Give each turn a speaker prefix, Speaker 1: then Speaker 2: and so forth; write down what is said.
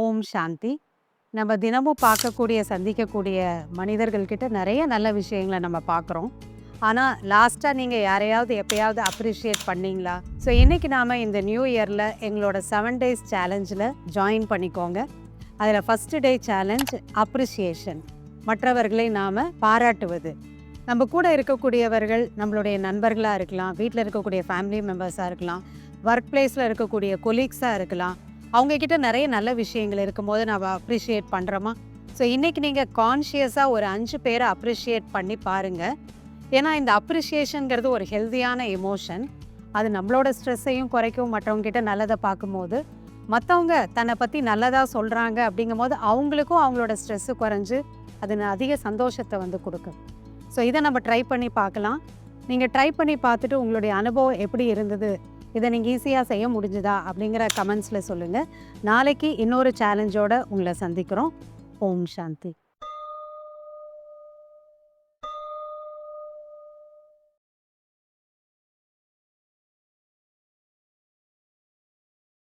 Speaker 1: ஓம் சாந்தி. நம்ம தினமும் பார்க்கக்கூடிய, சந்திக்கக்கூடிய மனிதர்கள்கிட்ட நெறைய நல்ல விஷயங்கள நம்ம பார்க்குறோம். ஆனா, லாஸ்ட்டா நீங்க யாரையாவது எப்பயாவது அப்ரிஷியேட் பண்ணீங்களா? ஸோ, இன்னைக்கு நாம இந்த நியூ இயர்ல எங்களோட 7 டேஸ் சேலஞ்சில ஜாயின் பண்ணிக்கோங்க. அதில ஃபர்ஸ்ட் டே சேலஞ்ச் அப்ரிசியேஷன். மற்றவர்களை நாம பாராட்டுவது. நம்ம கூட இருக்கக்கூடியவர்கள் நம்மளுடைய நண்பர்களா இருக்கலாம், வீட்ல இருக்கக்கூடிய ஃபேமிலி மெம்பர்ஸா இருக்கலாம், ஒர்க் பிளேஸ்ல இருக்கக்கூடிய கொலீக்ஸா இருக்கலாம். அவங்க கிட்ட நெறைய நல்ல விஷயங்கள் இருக்கும்போது நம்ம அப்ரிஷியேட் பண்றோமா? ஸோ இன்னைக்கு நீங்க கான்ஷியஸா ஒரு 5 பேர அப்ரிஷியேட் பண்ணி பாருங்க. ஏன்னா இந்த அப்ரிஷியேஷன்ங்கிறது ஒரு ஹெல்தியான எமோஷன். அது நம்மளோட ஸ்ட்ரெஸ்ஸையும் குறைக்கும். மற்றவங்க கிட்ட நல்லத பார்க்கும்போது, மத்தவங்க தன்னை பத்தி நல்லதா சொல்றாங்க அப்படிங்கும்போது, அவங்களுக்கும் அவங்களோட ஸ்ட்ரெஸ்ஸு குறைஞ்சு, அது அதிக சந்தோஷத்த வந்து குடுக்கும். ஸோ இத நம்ம ட்ரை பண்ணி பார்க்கலாம். நீங்க ட்ரை பண்ணி பார்த்துட்டு உங்களுடைய அனுபவம் எப்படி இருந்தது? இத நீங்க ஈஸியா செய்ய முடிஞ்சுதா? அப்படிங்கிற கமெண்ட்ஸ்ல சொல்லுங்க. நாளைக்கு இன்னொரு சேலஞ்சோட உங்கள சந்திக்கிறோம். ஓம் சாந்தி.